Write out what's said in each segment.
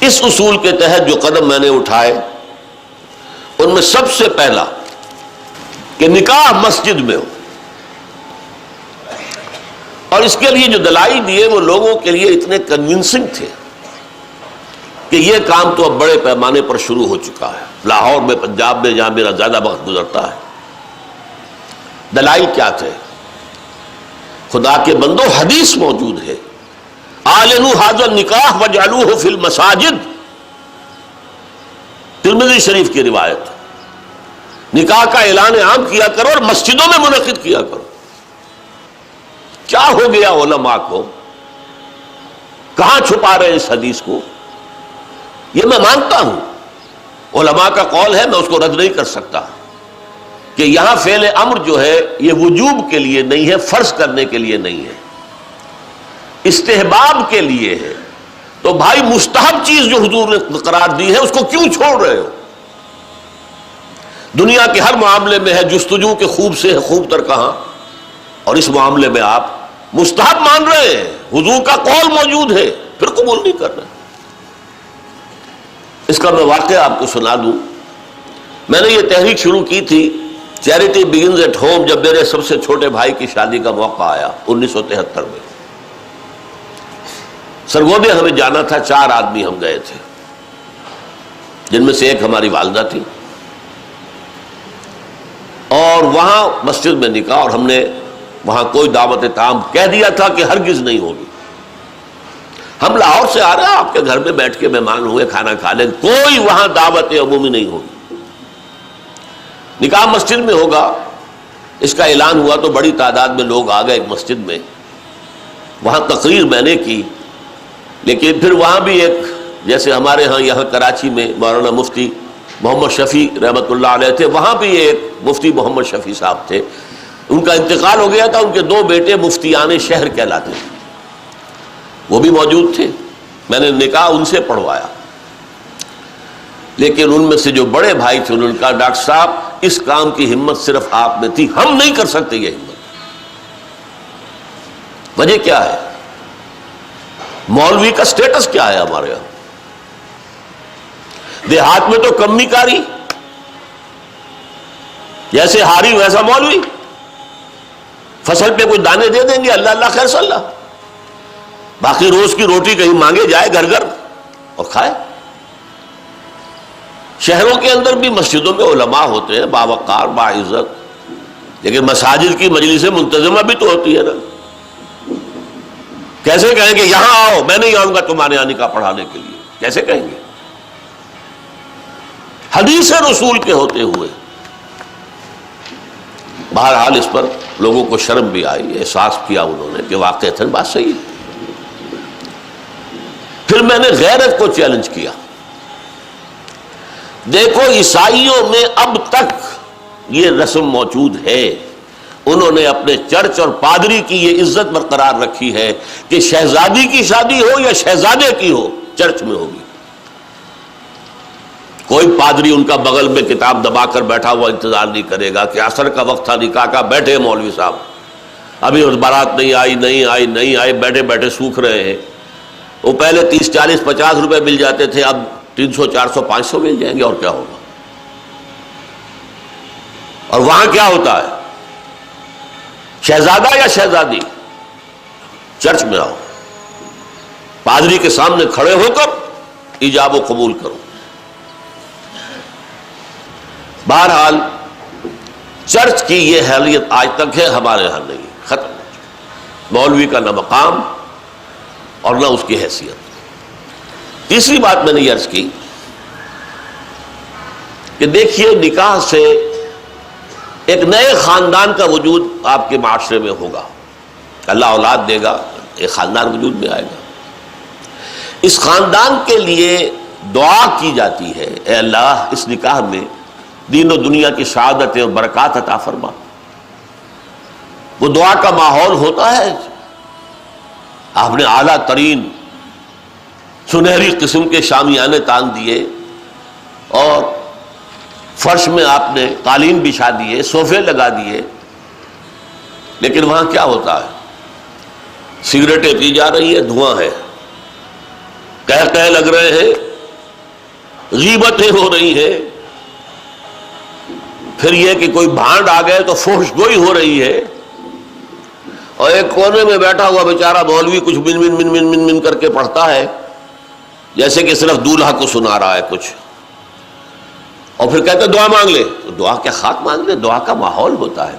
اس اصول کے تحت جو قدم میں نے اٹھائے ان میں سب سے پہلا کہ نکاح مسجد میں ہو، اور اس کے لیے جو دلائل دیے وہ لوگوں کے لیے اتنے کنونسنگ تھے کہ یہ کام تو اب بڑے پیمانے پر شروع ہو چکا ہے، لاہور میں، پنجاب میں، جہاں میرا زیادہ وقت گزرتا ہے۔ دلائل کیا تھے؟ خدا کے بندو، حدیث موجود ہے، اعلنوا ھذا النکاح وجعلوہ فی المساجد، ترمذی شریف کی روایت۔ نکاح کا اعلان عام کیا کرو اور مسجدوں میں منعقد کیا کرو۔ کیا ہو گیا علماء کو؟ کہاں چھپا رہے اس حدیث کو؟ یہ میں مانتا ہوں، علماء کا قول ہے، میں اس کو رد نہیں کر سکتا کہ یہاں فعل امر جو ہے یہ وجوب کے لیے نہیں ہے، فرض کرنے کے لیے نہیں ہے، استحباب کے لیے ہے۔ تو بھائی مستحب چیز جو حضور نے قرار دی ہے اس کو کیوں چھوڑ رہے ہو؟ دنیا کے ہر معاملے میں ہے جستجو کے خوب سے ہے خوب تر کہاں، اور اس معاملے میں آپ مستحب مان رہے ہیں، حضور کا قول موجود ہے، پھر قبول نہیں کر رہے۔ اس کا میں واقعہ آپ کو سنا دوں۔ میں نے یہ تحریک شروع کی تھی، چیریٹی بگنز ایٹ ہوم، جب میرے سب سے چھوٹے بھائی کی شادی کا موقع آیا 1973 میں۔ سرگودے ہمیں جانا تھا، 4 آدمی ہم گئے تھے، جن میں سے ایک ہماری والدہ تھی، اور وہاں مسجد میں نکاح، اور ہم نے وہاں کوئی دعوت تام کہہ دیا تھا کہ ہرگز نہیں ہوگی۔ ہم لاہور سے آ رہے ہیں، آپ کے گھر میں بیٹھ کے مہمان ہوئے، کھانا کھا لیں، کوئی وہاں دعوت عمومی نہیں ہوگی، نکاح مسجد میں ہوگا۔ اس کا اعلان ہوا تو بڑی تعداد میں لوگ آ گئے ایک مسجد میں، وہاں تقریر میں نے کی، لیکن پھر وہاں بھی ایک، جیسے ہمارے ہاں یہاں کراچی میں مولانا مفتی محمد شفیع رحمۃ اللہ علیہ تھے، وہاں بھی ایک مفتی محمد شفیع صاحب تھے، ان کا انتقال ہو گیا تھا، ان کے 2 بیٹے مفتیان شہر کہلاتے تھے، وہ بھی موجود تھے، میں نے نکاح ان سے پڑھوایا۔ لیکن ان میں سے جو بڑے بھائی تھے انہوں نے کہا ڈاکٹر صاحب اس کام کی ہمت صرف آپ میں تھی، ہم نہیں کر سکتے یہ ہمت۔ وجہ کیا ہے؟ مولوی کا سٹیٹس کیا ہے ہمارے یہاں؟ دیہات میں تو کمی کاری، جیسے ہاری ویسا مولوی، فصل پہ کوئی دانے دے دیں گے، اللہ اللہ خیر صلی اللہ، باقی روز کی روٹی کہیں مانگے جائے گھر گھر اور کھائے۔ شہروں کے اندر بھی مسجدوں میں علماء ہوتے ہیں باوقار باعزت، لیکن مساجد کی مجلس منتظمہ بھی تو ہوتی ہے نا۔ کیسے کہیں گے یہاں آؤ، میں نہیں آؤں گا تمہارے یہاں نکاح پڑھانے کے لیے؟ کیسے کہیں گے؟ حدیث رسول کے ہوتے ہوئے۔ بہرحال اس پر لوگوں کو شرم بھی آئی، احساس کیا انہوں نے کہ واقعتاً بات صحیح ہے۔ پھر میں نے غیرت کو چیلنج کیا۔ دیکھو عیسائیوں میں اب تک یہ رسم موجود ہے، انہوں نے اپنے چرچ اور پادری کی یہ عزت برقرار رکھی ہے کہ شہزادی کی شادی ہو یا شہزادے کی ہو چرچ میں ہوگی۔ کوئی پادری ان کا بغل میں کتاب دبا کر بیٹھا ہوا انتظار نہیں کرے گا کہ عصر کا وقت تھا نکاح کا، بیٹھے مولوی صاحب ابھی بارات نہیں آئی، بیٹھے بیٹھے سوکھ رہے ہیں۔ وہ پہلے 30 40 50 روپے مل جاتے تھے، اب 300 400 500 مل جائیں گے، اور کیا ہوگا؟ اور وہاں کیا ہوتا ہے؟ شہزادہ یا شہزادی چرچ میں آؤ، پادری کے سامنے کھڑے ہو کر ایجاب و قبول کرو۔ بہرحال چرچ کی یہ حیثیت آج تک ہے، ہمارے یہاں نہیں، ختم ہو چکی۔ مولوی کا نہ مقام اور نہ اس کی حیثیت۔ تیسری بات میں نے یہ عرض کی کہ دیکھیے نکاح سے ایک نئے خاندان کا وجود آپ کے معاشرے میں ہوگا، اللہ اولاد دے گا، ایک خاندان وجود میں آئے گا۔ اس خاندان کے لیے دعا کی جاتی ہے، اے اللہ اس نکاح میں دین و دنیا کی سعادت اور برکات عطا فرما۔ وہ دعا کا ماحول ہوتا ہے، آپ نے اعلیٰ ترین سنہری قسم کے شامیانے تان دیے، اور فرش میں آپ نے قالین بچھا دیے، صوفے لگا دیے، لیکن وہاں کیا ہوتا ہے؟ سگریٹیں پی جا رہی ہے، دھواں ہے، کہہ لگ رہے ہیں، غیبتیں ہو رہی ہیں، پھر یہ کہ کوئی بھانڈ آ گئے تو فحش گوئی ہو رہی ہے، اور ایک کونے میں بیٹھا ہوا بیچارہ مولوی کچھ من من من من من من کر کے پڑھتا ہے جیسے کہ صرف دولہا کو سنا رہا ہے کچھ، اور پھر کہتے دعا مانگ لے. تو دعا کیا خاک مانگ لے؟ دعا کا ماحول ہوتا ہے،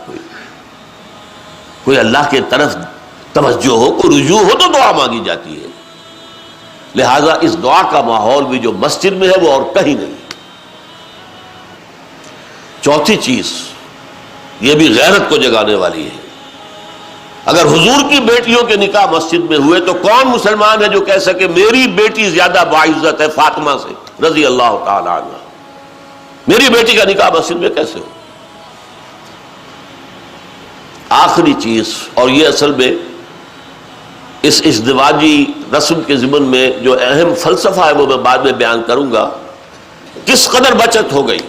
کوئی اللہ کی طرف توجہ ہو، کوئی رجوع ہو تو دعا مانگی جاتی ہے. لہذا اس دعا کا ماحول بھی جو مسجد میں ہے وہ اور کہیں نہیں. چوتھی چیز یہ بھی غیرت کو جگانے والی ہے، اگر حضور کی بیٹیوں کے نکاح مسجد میں ہوئے تو کون مسلمان ہے جو کہہ سکے میری بیٹی زیادہ باعزت ہے فاطمہ سے رضی اللہ تعالی عنہ؟ میری بیٹی کا نکاح مسجد میں کیسے ہو؟ آخری چیز، اور یہ اصل میں اس ازدواجی رسم کے ضمن میں جو اہم فلسفہ ہے وہ میں بعد میں بیان کروں گا. کس قدر بچت ہو گئی.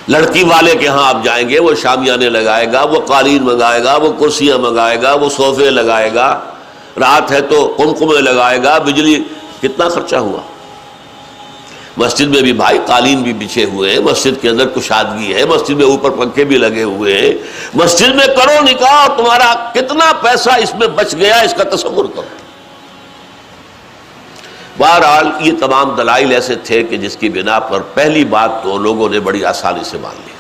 لڑکی والے کے ہاں آپ جائیں گے، وہ شامیانے لگائے گا، وہ قالین منگائے گا، وہ کرسیاں منگائے گا، وہ صوفے لگائے گا، رات ہے تو قمقمے لگائے گا، بجلی. کتنا خرچہ ہوا. مسجد میں بھی بھائی قالین بھی بچھے ہوئے ہیں، مسجد کے اندر کشادگی ہے، مسجد میں اوپر پنکھے بھی لگے ہوئے ہیں، مسجد میں کرو نکاح اور تمہارا کتنا پیسہ اس میں بچ گیا اس کا تصور کرو. بہرحال یہ تمام دلائل ایسے تھے کہ جس کی بنا پر پہلی بات تو لوگوں نے بڑی آسانی سے مان لی.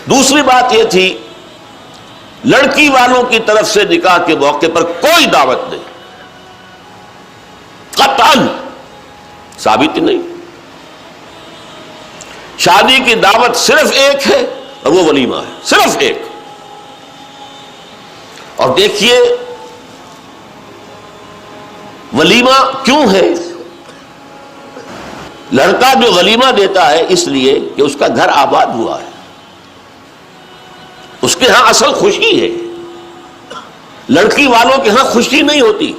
دوسری بات یہ تھی لڑکی والوں کی طرف سے نکاح کے موقع پر کوئی دعوت نہیں، قطعاً ثابت نہیں. شادی کی دعوت صرف ایک ہے اور وہ ولیمہ ہے، صرف ایک. اور دیکھیے ولیمہ کیوں ہے؟ لڑکا جو ولیمہ دیتا ہے اس لیے کہ اس کا گھر آباد ہوا ہے، اس کے ہاں اصل خوشی ہے. لڑکی والوں کے ہاں خوشی نہیں ہوتی.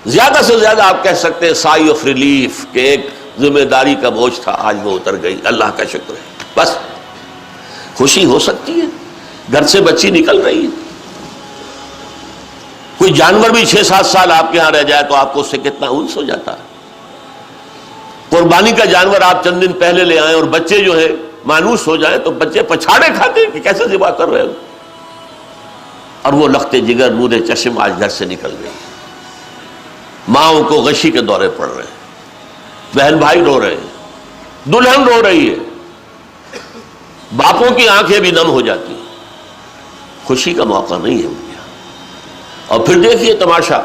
زیادہ سے زیادہ آپ کہہ سکتے ہیں سائی آف ریلیف کہ ایک ذمہ داری کا بوجھ تھا آج وہ اتر گئی، اللہ کا شکر ہے. بس خوشی ہو سکتی ہے، گھر سے بچی نکل رہی ہے. کوئی جانور بھی 6-7 سال آپ کے ہاں رہ جائے تو آپ کو اس سے کتنا انس ہو جاتا ہے. قربانی کا جانور آپ چند دن پہلے لے آئیں اور بچے جو ہے مانوس ہو جائیں تو بچے پچھاڑے کھاتے ہیں کہ کیسے ذبح کر رہے ہو. اور وہ لختے جگر نور چشم آج گھر سے نکل گئی. ماؤں کو غشی کے دورے پڑ رہے ہیں، بہن بھائی رو رہے ہیں، دلہن رو رہی ہے، باپوں کی آنکھیں بھی نم ہو جاتی ہیں. خوشی کا موقع نہیں ہے ان کے یہاں. اور پھر دیکھیے تماشا،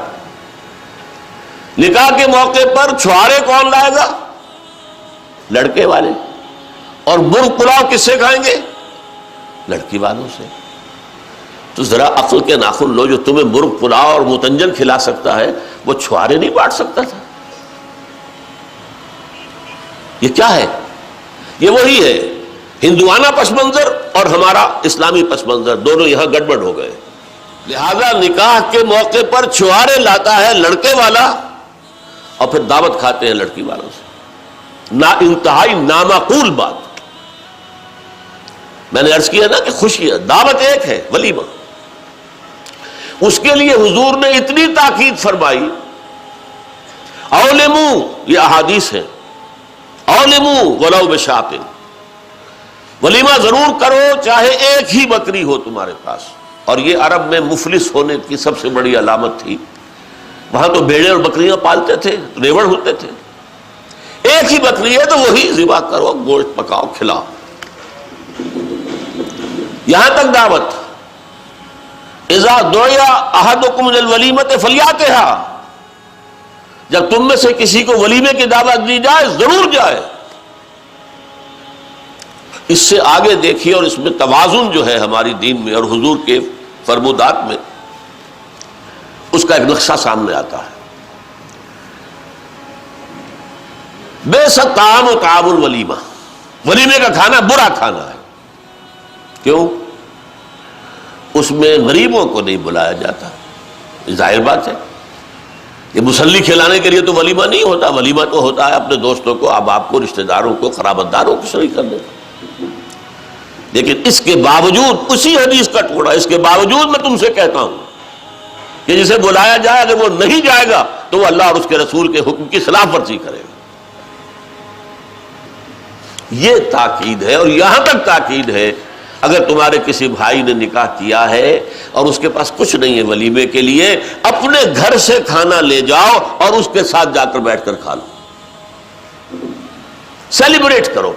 نکاح کے موقع پر چھوارے کون لائے گا؟ لڑکے والے. اور مرغ پلاؤ کس سے کھائیں گے؟ لڑکی والوں سے. تو ذرا عقل کے ناخن لو، جو تمہیں مرغ پلاؤ اور متنجن کھلا سکتا ہے وہ چھوارے نہیں بانٹ سکتا تھا؟ یہ کیا ہے؟ یہ وہی ہے ہندوانہ پس منظر اور ہمارا اسلامی پس منظر، دونوں یہاں گڑبڑ ہو گئے. لہذا نکاح کے موقع پر چھوارے لاتا ہے لڑکے والا اور پھر دعوت کھاتے ہیں لڑکی والوں سے. انتہائی نامعقول بات. میں نے عرض کیا نا کہ خوشی ہے، دعوت ایک ہے ولیمہ. اس کے لیے حضور نے اتنی تاکید فرمائی. اولمو، یہ احادیث ہیں، اولمو ولو بشاۃ، ولیمہ ضرور کرو چاہے ایک ہی بکری ہو تمہارے پاس. اور یہ عرب میں مفلس ہونے کی سب سے بڑی علامت تھی. وہاں تو بھیڑیں اور بکریاں پالتے تھے، ریوڑ ہوتے تھے. ایک ہی بکری ہے تو وہی ذبح کرو، گوشت پکاؤ، کھلاؤ. یہاں تک دعوت اذا دعی احدکم للولیمۃ فلیاتھا، جب تم میں سے کسی کو ولیمے کی دعوت دی جائے ضرور جائے. اس سے آگے دیکھیے، اور اس میں توازن جو ہے ہماری دین میں اور حضور کے فرمودات میں، اس کا ایک نقشہ سامنے آتا ہے. بئس الطعام طعام الولیمہ، ولیمے کا کھانا برا کھانا ہے. کیوں؟ اس میں غریبوں کو نہیں بلایا جاتا. ظاہر بات ہے، یہ مسلی کھلانے کے لیے تو ولیمہ نہیں ہوتا. ولیمہ تو ہوتا ہے اپنے دوستوں کو، احباب کو، رشتہ داروں کو، قرابت داروں کو شریک کرنے. لیکن اس کے باوجود، اسی حدیث کا ٹکڑا، اس کے باوجود میں تم سے کہتا ہوں کہ جسے بلایا جائے اگر وہ نہیں جائے گا تو وہ اللہ اور اس کے رسول کے حکم کی خلاف ورزی کرے گا. یہ تاکید ہے. اور یہاں تک تاکید ہے اگر تمہارے کسی بھائی نے نکاح کیا ہے اور اس کے پاس کچھ نہیں ہے ولیمے کے لیے، اپنے گھر سے کھانا لے جاؤ اور اس کے ساتھ جا کر بیٹھ کر کھا لو، سیلیبریٹ کرو.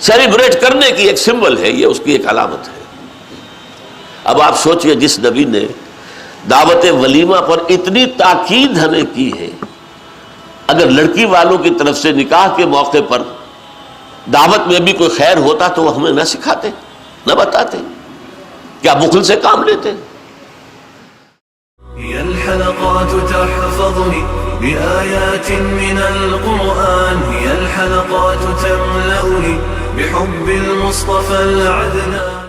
سیلیبریٹ کرنے کی ایک سمبل ہے، یہ اس کی ایک علامت ہے. اب آپ سوچئے جس نبی نے دعوت ولیمہ پر اتنی تاکید ہمیں کی ہے، اگر لڑکی والوں کی طرف سے نکاح کے موقع پر دعوت میں بھی کوئی خیر ہوتا تو وہ ہمیں نہ سکھاتے، نہ بتاتے، کیا بخل سے کام لیتے؟ هي الحلقات تحفظني بآيات من القرآن، هي الحلقات تملأني بحب المصطفى العدنان.